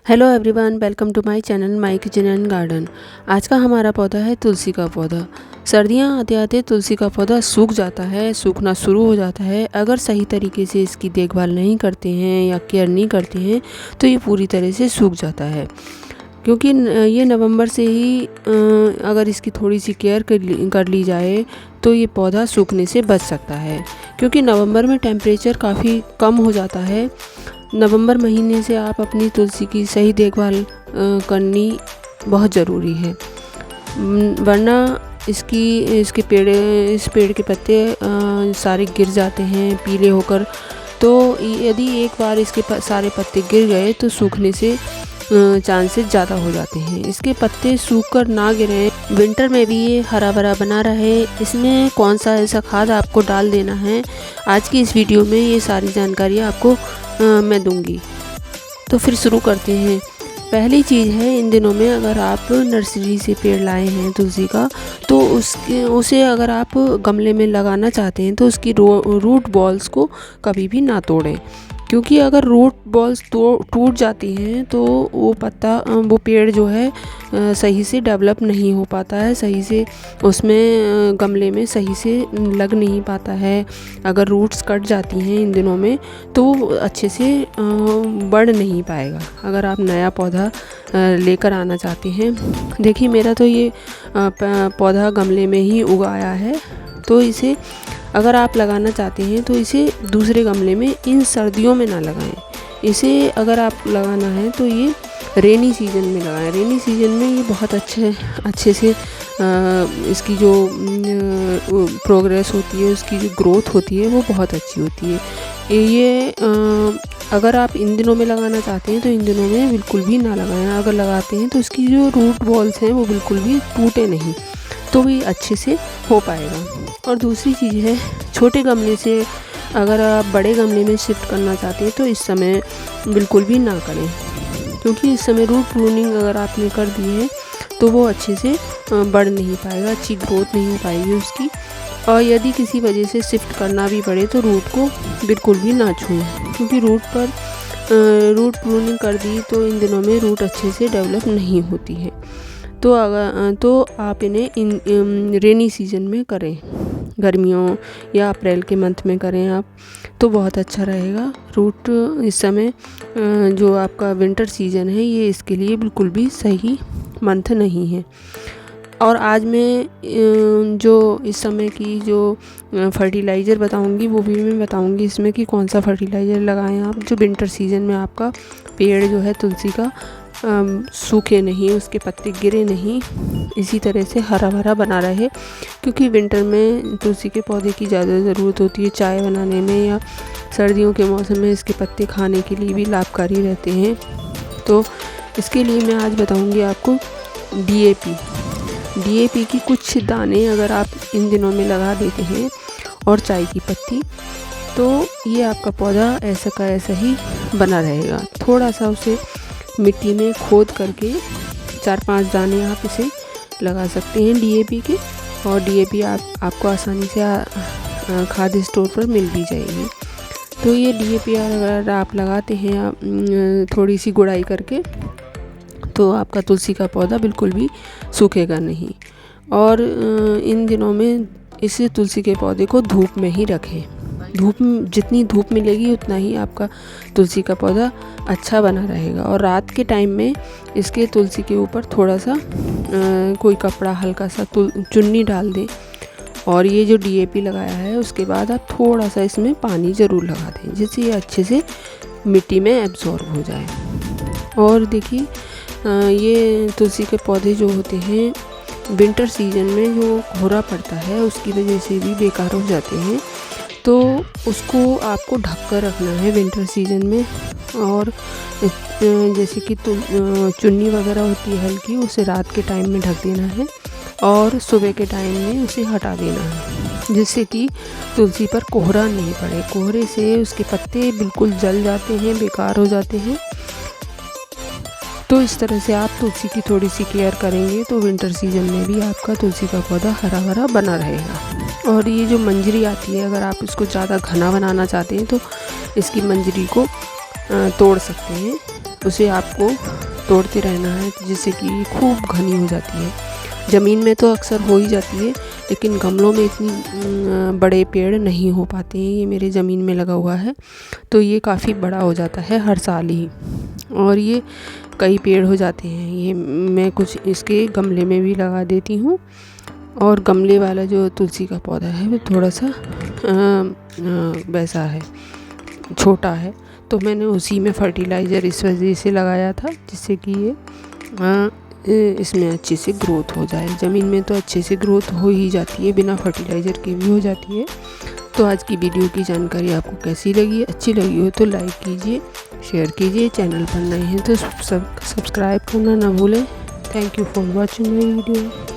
Hello everyone, welcome to my channel my kitchen and garden. आज का हमारा पौधा है तुलसी का पौधा। सर्दियां आते आते तुलसी का पौधा सूख जाता है, सूखना शुरू हो जाता है। अगर सही तरीके से इसकी देखभाल नहीं करते हैं या केयर नहीं करते हैं तो ये पूरी तरह से सूख जाता है। क्योंकि ये नवंबर से ही अगर इसकी थोड़ी सी केयर कर ली जाए तो ये पौधा सूखने से बच सकता है। क्योंकि नवंबर में टेम्परेचर काफ़ी कम हो जाता है। नवंबर महीने से आप अपनी तुलसी की सही देखभाल करनी बहुत ज़रूरी है, वरना इस पेड़ के पत्ते सारे गिर जाते हैं पीले होकर। तो यदि एक बार इसके सारे पत्ते गिर गए तो सूखने से चांसेस ज़्यादा हो जाते हैं। इसके पत्ते सूखकर ना गिरें, विंटर में भी ये हरा भरा बना रहे, इसमें कौन सा ऐसा खाद आपको डाल देना है, आज की इस वीडियो में ये सारी जानकारी आपको मैं दूंगी। तो फिर शुरू करते हैं। पहली चीज़ है, इन दिनों में अगर आप नर्सरी से पेड़ लाए हैं तुलसी का तो उसे अगर आप गमले में लगाना चाहते हैं तो उसकी रूट बॉल्स को कभी भी ना तोड़ें। क्योंकि अगर रूट बॉल्स टूट जाती हैं तो वो पेड़ जो है सही से डेवलप नहीं हो पाता है, सही से उसमें गमले में सही से लग नहीं पाता है। अगर रूट्स कट जाती हैं इन दिनों में तो वो अच्छे से बढ़ नहीं पाएगा। अगर आप नया पौधा लेकर आना चाहते हैं, देखिए मेरा तो ये पौधा गमले में ही उगाया है, तो इसे अगर आप लगाना चाहते हैं तो इसे दूसरे गमले में इन सर्दियों में ना लगाएं। इसे अगर आप लगाना है तो ये रेनी सीजन में लगाएं। रेनी सीजन में ये बहुत अच्छे से इसकी जो प्रोग्रेस होती है, उसकी जो ग्रोथ होती है वो बहुत अच्छी होती है। ये अगर आप इन दिनों में लगाना चाहते हैं तो इन दिनों में बिल्कुल भी ना लगाएं। अगर लगाते हैं तो इसकी जो रूट बॉल्स हैं वो बिल्कुल भी टूटे नहीं, तो भी अच्छे से हो पाएगा। और दूसरी चीज़ है, छोटे गमले से अगर आप बड़े गमले में शिफ्ट करना चाहते हैं तो इस समय बिल्कुल भी ना करें। क्योंकि इस समय रूट प्रूनिंग अगर आपने कर दी है तो वो अच्छे से बढ़ नहीं पाएगा, अच्छी ग्रोथ नहीं हो पाएगी उसकी। और यदि किसी वजह से शिफ्ट करना भी पड़े तो रूट को बिल्कुल भी ना छूएं। क्योंकि रूट प्रूनिंग कर दी तो इन दिनों में रूट अच्छे से डेवलप नहीं होती है। तो आप इन्हें इन रेनी सीजन में करें, गर्मियों या अप्रैल के मंथ में करें आप, तो बहुत अच्छा रहेगा। रूट इस समय जो आपका विंटर सीजन है ये इसके लिए बिल्कुल भी सही मंथ नहीं है। और आज मैं जो इस समय की जो फर्टिलाइज़र बताऊंगी वो भी मैं बताऊंगी इसमें कि कौन सा फर्टिलाइज़र लगाएं आप, जो विंटर सीजन में आपका पेड़ जो है तुलसी का सूखे नहीं, उसके पत्ते गिरे नहीं, इसी तरह से हरा भरा बना रहे। क्योंकि विंटर में तुलसी के पौधे की ज़्यादा ज़रूरत होती है चाय बनाने में, या सर्दियों के मौसम में इसके पत्ते खाने के लिए भी लाभकारी रहते हैं। तो इसके लिए मैं आज बताऊंगी आपको डीएपी की कुछ दाने अगर आप इन दिनों में लगा देते हैं और चाय की पत्ती, तो ये आपका पौधा ऐसा का ऐसा ही बना रहेगा। थोड़ा सा उसे मिट्टी में खोद करके 4-5 दाने आप इसे लगा सकते हैं डीएपी के। और डीएपी आपको आसानी से खाद्य स्टोर पर मिल भी जाएगी। तो ये डीएपी अगर आप लगाते हैं थोड़ी सी गुड़ाई करके, तो आपका तुलसी का पौधा बिल्कुल भी सूखेगा नहीं। और इन दिनों में इस तुलसी के पौधे को धूप में ही रखें। जितनी धूप मिलेगी उतना ही आपका तुलसी का पौधा अच्छा बना रहेगा। और रात के टाइम में इसके तुलसी के ऊपर थोड़ा सा कोई कपड़ा हल्का सा चुन्नी डाल दें। और ये जो डीएपी लगाया है उसके बाद आप थोड़ा सा इसमें पानी ज़रूर लगा दें, जिससे ये अच्छे से मिट्टी में एब्जॉर्ब हो जाए। और देखिए ये तुलसी के पौधे जो होते हैं विंटर सीजन में जो कोहरा पड़ता है उसकी वजह से भी बेकार हो जाते हैं, तो उसको आपको ढक कर रखना है विंटर सीजन में। और जैसे कि चुन्नी वगैरह होती है हल्की, उसे रात के टाइम में ढक देना है और सुबह के टाइम में उसे हटा देना है, जिससे कि तुलसी पर कोहरा नहीं पड़े। कोहरे से उसके पत्ते बिल्कुल जल जाते हैं, बेकार हो जाते हैं। तो इस तरह से आप तुलसी की थोड़ी सी केयर करेंगे तो विंटर सीजन में भी आपका तुलसी का पौधा हरा भरा बना रहेगा। और ये जो मंजरी आती है, अगर आप इसको ज़्यादा घना बनाना चाहते हैं तो इसकी मंजरी को तोड़ सकते हैं उसे आपको तोड़ते रहना है जिससे कि खूब घनी हो जाती है। ज़मीन में तो अक्सर हो ही जाती है, लेकिन गमलों में इतनी बड़े पेड़ नहीं हो पाते हैं। ये मेरे ज़मीन में लगा हुआ है तो ये काफ़ी बड़ा हो जाता है हर साल ही, और ये कई पेड़ हो जाते हैं। ये मैं कुछ इसके गमले में भी लगा देती हूँ, और गमले वाला जो तुलसी का पौधा है वो थोड़ा सा वैसा है, छोटा है, तो मैंने उसी में फर्टिलाइज़र इस वजह से लगाया था जिससे कि ये इसमें अच्छे से ग्रोथ हो जाए। ज़मीन में तो अच्छे से ग्रोथ हो ही जाती है, बिना फर्टिलाइज़र के भी हो जाती है। तो आज की वीडियो की जानकारी आपको कैसी लगी? अच्छी लगी हो तो लाइक कीजिए, शेयर कीजिए, चैनल पर नए हैं तो सब्सक्राइब करना ना भूलें। Thank you for watching my video.